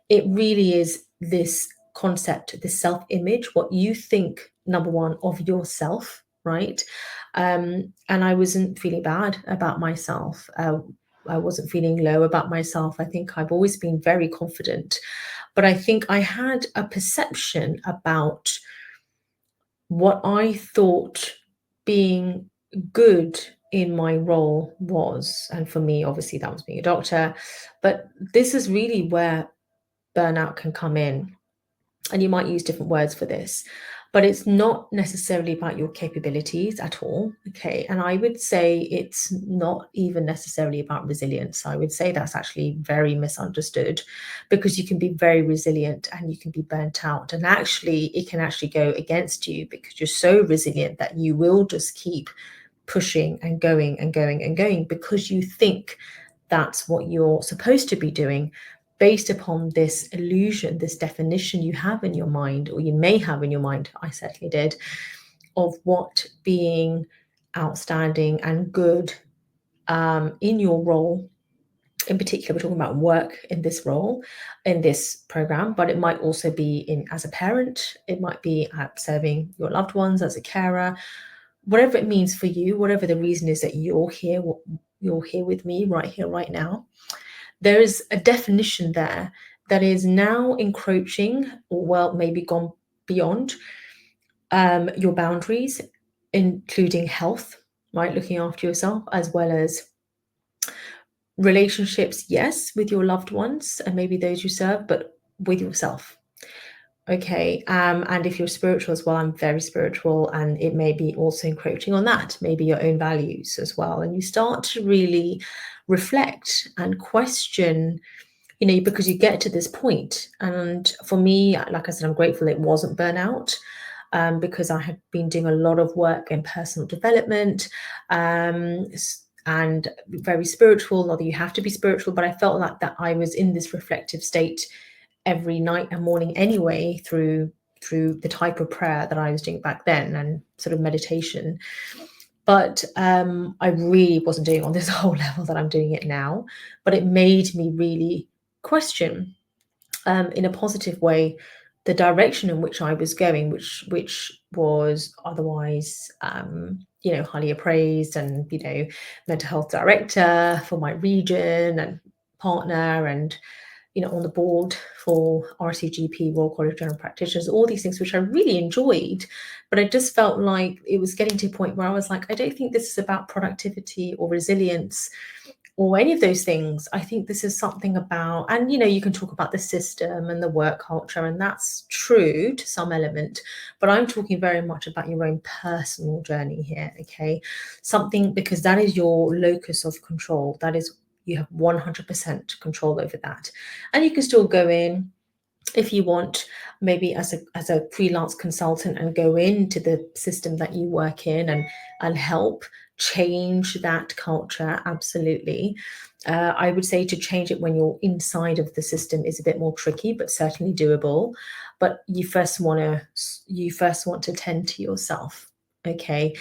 it really is this concept, this self-image, what you think, number one, of yourself, right? And I wasn't feeling bad about myself. I wasn't feeling low about myself. I think I've always been very confident, but I think I had a perception about what I thought being good in my role was. And for me, obviously, that was being a doctor. But this is really where burnout can come in. And you might use different words for this, but it's not necessarily about your capabilities at all. Okay. And I would say it's not even necessarily about resilience. I would say that's actually very misunderstood, because you can be very resilient and you can be burnt out. And actually, it can actually go against you because you're so resilient that you will just keep pushing and going and going and going because you think that's what you're supposed to be doing, based upon this illusion, this definition you have in your mind, or you may have in your mind, I certainly did, of what being outstanding and good in your role. In particular, we're talking about work in this role, in this program, but it might also be in as a parent, it might be at serving your loved ones as a carer, whatever it means for you, whatever the reason is that you're here with me right here, right now. There is a definition there that is now encroaching, or well, maybe gone beyond your boundaries, including health, right? Looking after yourself, as well as relationships, yes, with your loved ones and maybe those you serve, but with yourself. Okay. And if you're spiritual as well, I'm very spiritual, and it may be also encroaching on that, maybe your own values as well. And you start to really reflect and question, because you get to this point. And for me, like I said, I'm grateful it wasn't burnout, because I had been doing a lot of work in personal development, and very spiritual. Not that you have to be spiritual, but I felt like that I was in this reflective state every night and morning anyway, through the type of prayer that I was doing back then and sort of meditation. But I really wasn't doing it on this whole level that I'm doing it now. But it made me really question, in a positive way, the direction in which I was going, which was otherwise, highly appraised, and mental health director for my region and partner, and on the board for RCGP, Royal College of General Practitioners, all these things which I really enjoyed. But I just felt like it was getting to a point where I was like, I don't think this is about productivity or resilience or any of those things. I think this is something about, and you can talk about the system and the work culture, and that's true to some element, but I'm talking very much about your own personal journey here. Okay. Something, because that is your locus of control. That is, you have 100% control over that. And you can still go in if you want, maybe as a freelance consultant, and go into the system that you work in and help change that culture. Absolutely. I would say to change it when you're inside of the system is a bit more tricky, but certainly doable. But you first want to tend to yourself. Okay.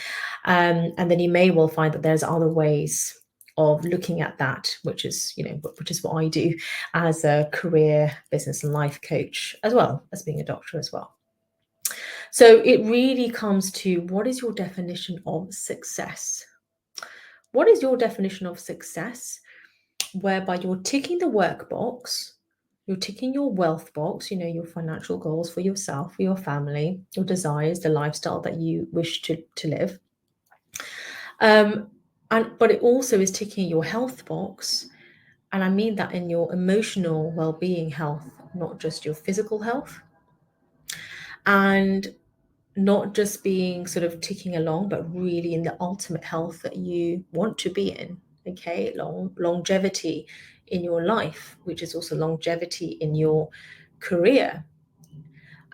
And then you may well find that there's other ways of looking at that, which is what I do as a career, business and life coach, as well as being a doctor as well. So it really comes to, what is your definition of success? What is your definition of success, whereby you're ticking the work box, you're ticking your wealth box, your financial goals for yourself, for your family, your desires, the lifestyle that you wish to live. But it also is ticking your health box. And I mean that in your emotional well-being health, not just your physical health. And not just being sort of ticking along, but really in the ultimate health that you want to be in. Okay, longevity in your life, which is also longevity in your career.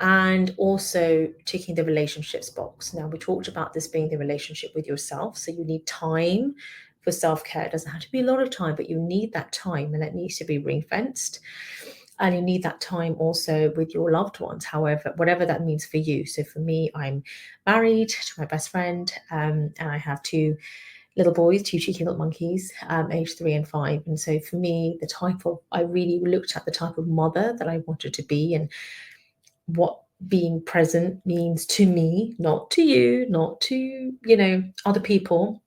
And also ticking the relationships box. Now, we talked about this being the relationship with yourself. So you need time for self-care. It doesn't have to be a lot of time, but you need that time, and it needs to be ring-fenced. And you need that time also with your loved ones, however, whatever that means for you. So for me, I'm married to my best friend, and I have two little boys, two cheeky little monkeys, age 3 and 5. And so for me, I really looked at the type of mother that I wanted to be, and what being present means to me, not to you, not to, other people,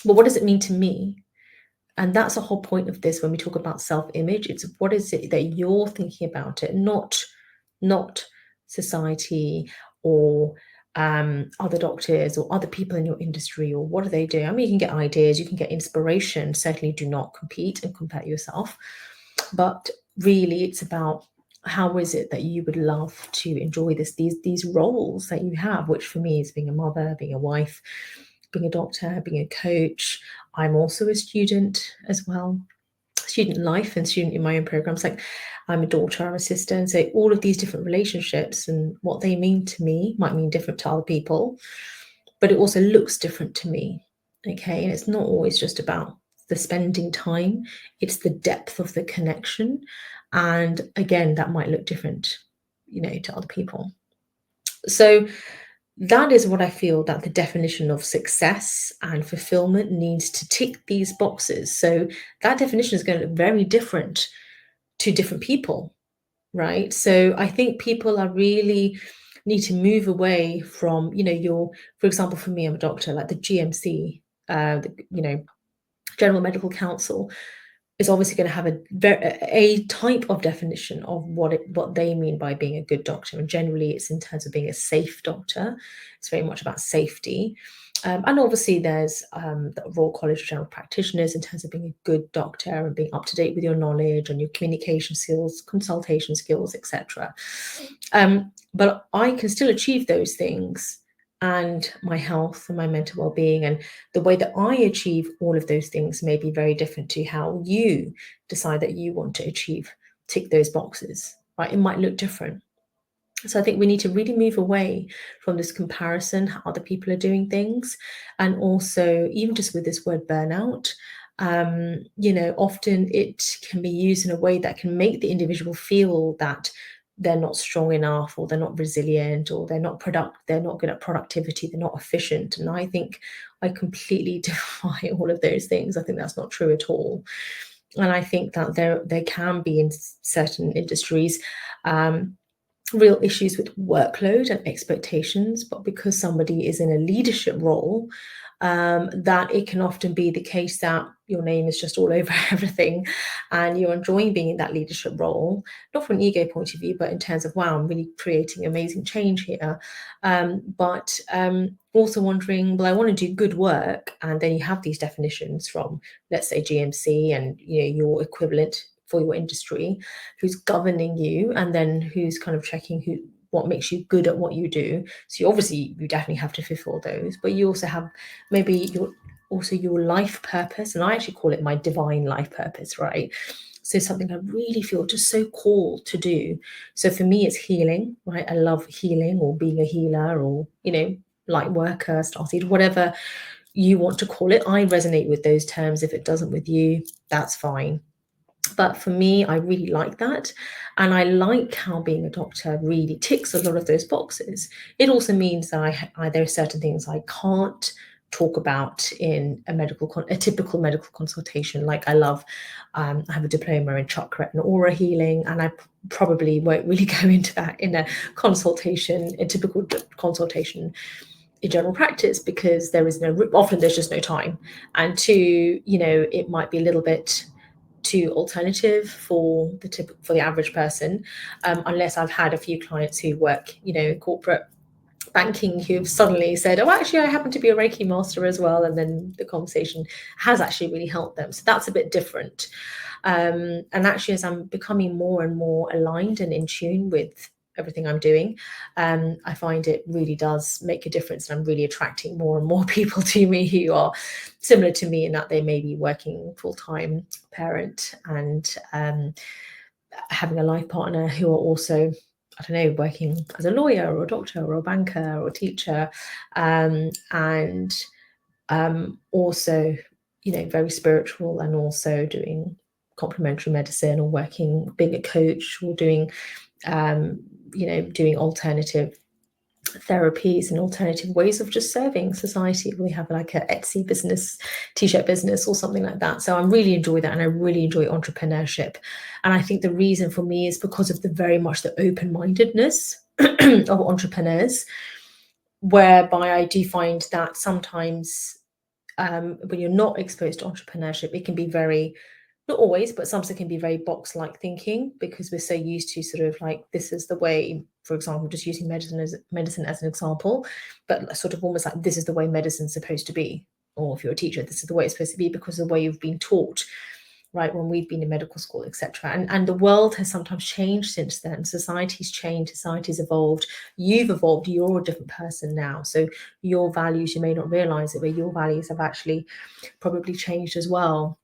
but what does it mean to me? And that's the whole point of this when we talk about self-image. It's what is it that you're thinking about it, not society or other doctors or other people in your industry, or what do they do? I mean, you can get ideas, you can get inspiration. Certainly do not compete and compare yourself. But really, it's about how is it that you would love to enjoy these roles that you have, which for me is being a mother, being a wife, being a doctor, being a coach. I'm also a student as well, student life and student in my own programs. Like, I'm a daughter, I'm a sister, and so all of these different relationships and what they mean to me might mean different to other people, but it also looks different to me. Okay, and it's not always just about the spending time, it's the depth of the connection. And again, that might look different, to other people. So that is what I feel that the definition of success and fulfillment needs to tick these boxes. So that definition is going to look very different to different people, right? So I think people are really need to move away from, for example, for me, I'm a doctor, like the GMC, General Medical Council is obviously going to have a type of definition of what they mean by being a good doctor, and generally it's in terms of being a safe doctor. It's very much about safety, and obviously there's the Royal College of General Practitioners in terms of being a good doctor and being up to date with your knowledge and your communication skills, consultation skills, etc. But I can still achieve those things, and my health and my mental well-being, and the way that I achieve all of those things may be very different to how you decide that you want to achieve, tick those boxes, right? It might look different. So I think we need to really move away from this comparison, how other people are doing things. And also, even just with this word burnout, often it can be used in a way that can make the individual feel that they're not strong enough, or they're not resilient, or they're not good at productivity, they're not efficient. And I think I completely defy all of those things. I think that's not true at all. And I think that there can be in certain industries real issues with workload and expectations, but because somebody is in a leadership role, that it can often be the case that your name is just all over everything, and you're enjoying being in that leadership role, not from an ego point of view, but in terms of, wow, I'm really creating amazing change here. But also wondering, well, I want to do good work. And then you have these definitions from, let's say, GMC and your equivalent for your industry, who's governing you, and then who's kind of checking what makes you good at what you do. So you definitely have to fulfill those, but you also have maybe your life purpose, and I actually call it my divine life purpose, right? So something I really feel just so called to do. So for me, it's healing, right? I love healing, or being a healer, or light worker, starseed, whatever you want to call it. I resonate with those terms. If it doesn't with you, that's fine. But for me, I really like that. And I like how being a doctor really ticks a lot of those boxes. It also means that there are certain things I can't talk about in a typical medical consultation. Like I have a diploma in chakra and aura healing, and I probably won't really go into that in a typical consultation in general practice, because often there's just no time. And two, it might be a little bit too alternative for the average person, unless I've had a few clients who work, in corporate banking, who've suddenly said, "Oh, actually, I happen to be a Reiki master as well," and then the conversation has actually really helped them. So that's a bit different. And actually, as I'm becoming more and more aligned and in tune with everything I'm doing, I find it really does make a difference, and I'm really attracting more and more people to me who are similar to me in that they may be working full-time parent and having a life partner, who are also, I don't know, working as a lawyer or a doctor or a banker or a teacher, and also, very spiritual, and also doing complementary medicine, or being a coach, or doing, doing alternative therapies and alternative ways of just serving society. We have like a Etsy business, t-shirt business or something like that. So I really enjoy that, and I really enjoy entrepreneurship. And I think the reason for me is because of the very much the open-mindedness of entrepreneurs, whereby I do find that sometimes when you're not exposed to entrepreneurship, it can be very, not always, but sometimes it can be very box-like thinking, because we're so used to sort of like, this is the way, for example, just using medicine as an example, but sort of almost like, this is the way medicine's supposed to be. Or if you're a teacher, this is the way it's supposed to be because of the way you've been taught, right, when we've been in medical school, etc. And the world has sometimes changed since then. Society's changed, society's evolved, you've evolved, you're a different person now. So your values, you may not realize it, but your values have actually probably changed as well.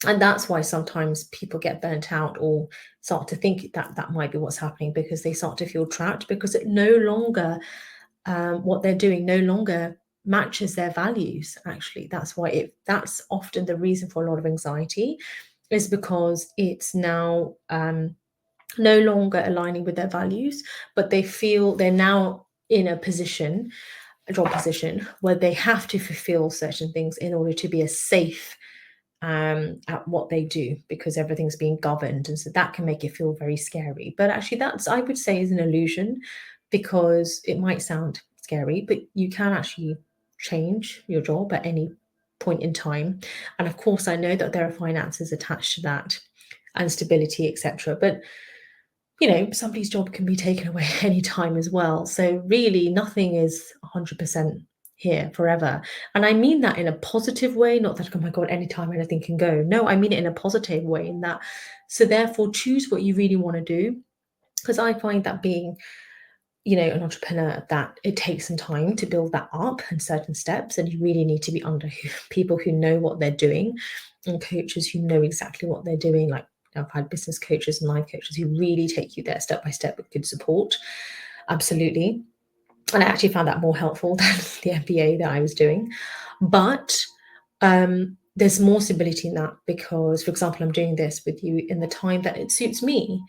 And that's why sometimes people get burnt out or start to think that that might be what's happening, because they start to feel trapped, because it no longer, what they're doing no longer matches their values. Actually, that's often the reason for a lot of anxiety, is because it's now no longer aligning with their values, but they feel they're now in a position, a job position, where they have to fulfill certain things in order to be a safe at what they do, because everything's being governed, and so that can make it feel very scary. But actually, that's, I would say, is an illusion, because it might sound scary, but you can actually change your job at any point in time. And of course, I know that there are finances attached to that and stability, etc. But somebody's job can be taken away any time as well. So really, nothing is 100% here forever. And I mean that in a positive way, not that, oh my God, anytime anything can go. No, I mean it in a positive way, in that, so therefore choose what you really want to do. Because I find that being, an entrepreneur, that it takes some time to build that up and certain steps. And you really need to be under people who know what they're doing, and coaches who know exactly what they're doing. Like, I've had business coaches and life coaches who really take you there step by step with good support. Absolutely. And I actually found that more helpful than the MBA that I was doing. But there's more stability in that, because, for example, I'm doing this with you in the time that it suits me,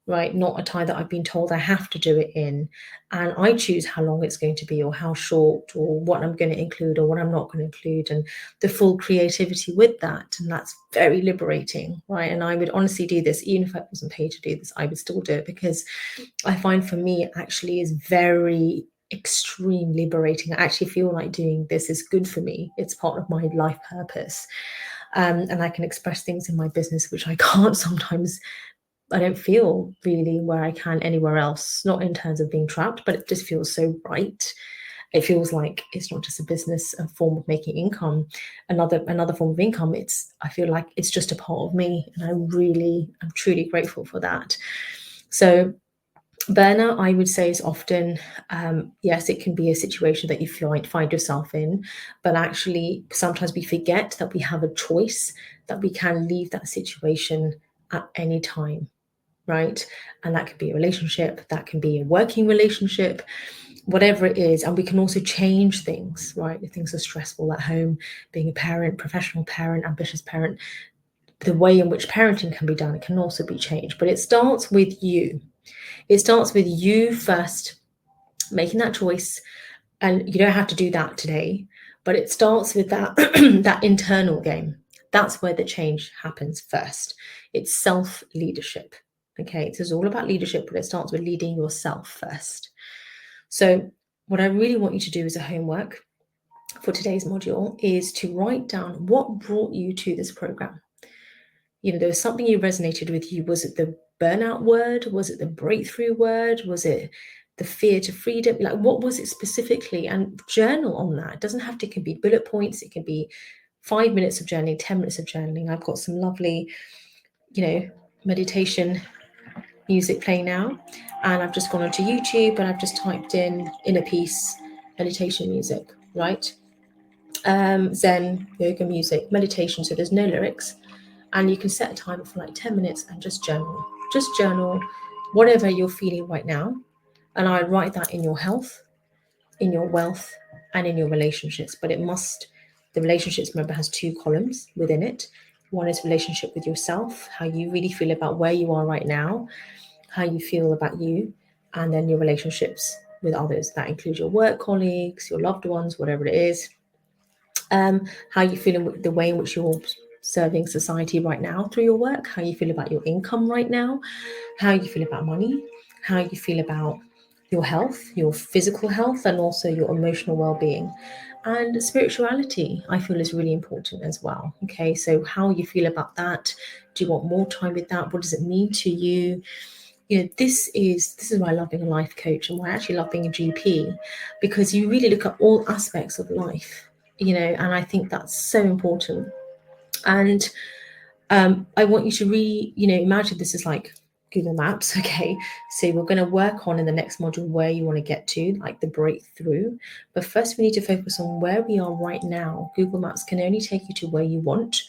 right? Not a time that I've been told I have to do it in. And I choose how long it's going to be, or how short, or what I'm going to include or what I'm not going to include, and the full creativity with that. And that's very liberating, right? And I would honestly do this, even if I wasn't paid to do this, I would still do it, because I find for me it actually is very extreme liberating. I actually feel like doing this is good for me. It's part of my life purpose. And I can express things in my business which I can't sometimes, I don't feel really where I can anywhere else, not in terms of being trapped, but it just feels so right. It feels like it's not just a business, a form of making income, another form of income. I feel like it's just a part of me, and I'm truly grateful for that. So burnout, I would say, is often, yes, it can be a situation that you find yourself in, but actually sometimes we forget that we have a choice, that we can leave that situation at any time, right? And that could be a relationship, that can be a working relationship, whatever it is. And we can also change things, right? If things are stressful at home, being a parent, professional parent, ambitious parent, the way in which parenting can be done, it can also be changed. But it starts with you. It starts with you first making that choice. And you don't have to do that today, but it starts with that that internal game. That's where the change happens first. It's self-leadership. Okay, so it's all about leadership, but it starts with leading yourself first. So what I really want you to do as a homework for today's module is to write down what brought you to this program. There was something you resonated with you. Was it the burnout word? Was it the breakthrough word? Was it the fear to freedom? Like, what was it specifically? And journal on that. It doesn't have to, it can be bullet points. It can be 5 minutes of journaling, 10 minutes of journaling. I've got some lovely, meditation music playing now. And I've just gone onto YouTube and I've just typed in inner peace meditation music, right? Zen, yoga music, meditation. So there's no lyrics. And you can set a timer for like 10 minutes and just journal. Just journal whatever you're feeling right now. And I write that in your health, in your wealth, and in your relationships. But the relationships, remember, has 2 columns within it. One is relationship with yourself, how you really feel about where you are right now, how you feel about you, and then your relationships with others. That includes your work colleagues, your loved ones, whatever it is. How you feeling with the way in which you're serving society right now through your work, how you feel about your income right now, how you feel about money, how you feel about your health, your physical health, and also your emotional well-being. And spirituality, I feel, is really important as well. Okay, so how you feel about that? Do you want more time with that? What does it mean to you? You know, this is why I love being a life coach, and why I actually love being a GP, because you really look at all aspects of life, you know, and I think that's so important. And I want you to really, you know, imagine this is like Google Maps. Okay, so we're going to work on in the next module where you want to get to, like the breakthrough. But first, we need to focus on where we are right now. Google Maps can only take you to where you want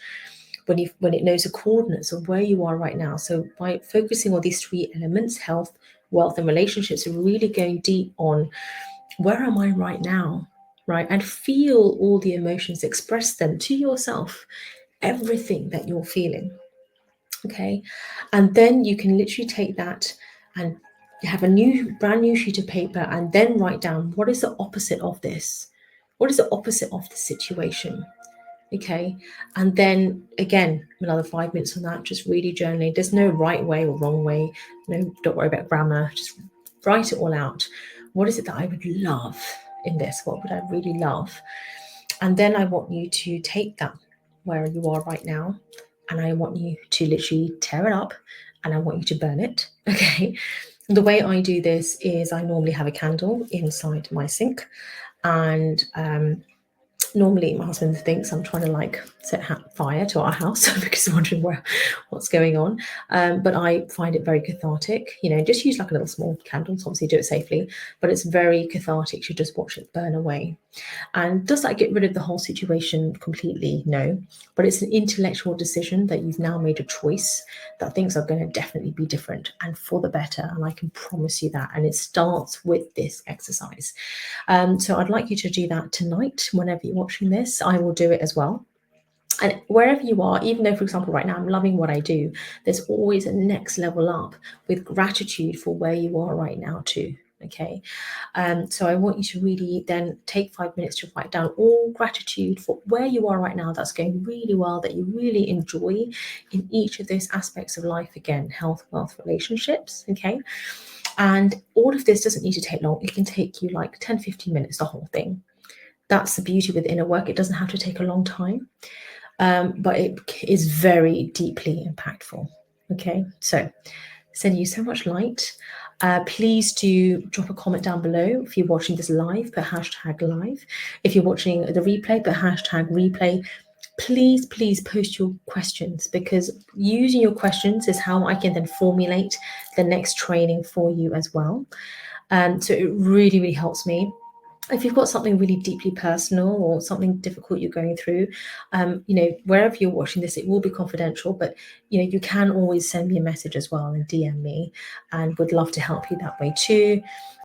when it knows the coordinates of where you are right now. So by focusing on these three elements, health, wealth, and relationships, we're really going deep on where am I right now, right? And feel all the emotions, express them to yourself, everything that you're feeling. Okay, and then you can literally take that and have a brand new sheet of paper, and then write down what is the opposite of this, what is the opposite of the situation. Okay, and then again another 5 minutes on that, just really journaling. There's no right way or wrong way, no, don't worry about grammar, just write it all out. What is it that I would love in this? What would I really love? And then I want you to take that where you are right now, and I want you to literally tear it up, and I want you to burn it. Okay, the way I do this is I normally have a candle inside my sink, and normally my husband thinks I'm trying to like set fire to our house because he's wondering what's going on. But I find it very cathartic. You know, just use like a little small candle. So obviously do it safely, but it's very cathartic to just watch it burn away. And does that get rid of the whole situation completely? No, but it's an intellectual decision that you've now made a choice that things are going to definitely be different and for the better. And I can promise you that. And it starts with this exercise. So I'd like you to do that tonight. Whenever you're watching this, I will do it as well. And wherever you are, even though, for example, right now I'm loving what I do, there's always a next level up with gratitude for where you are right now too. Okay, so I want you to really then take 5 minutes to write down all gratitude for where you are right now, that's going really well, that you really enjoy in each of those aspects of life. Again, health, wealth, relationships. Okay, and all of this doesn't need to take long. It can take you like 10-15 minutes, the whole thing. That's the beauty with inner work. It doesn't have to take a long time, but it is very deeply impactful. Okay, so sending you so much light. Please do drop a comment down below. If you're watching this live, put hashtag live. If you're watching the replay, put hashtag replay. Please, please post your questions, because using your questions is how I can then formulate the next training for you as well. So it really, really helps me. If you've got something really deeply personal or something difficult you're going through, you know, wherever you're watching this, it will be confidential, but you know, you can always send me a message as well and DM me, and would love to help you that way too.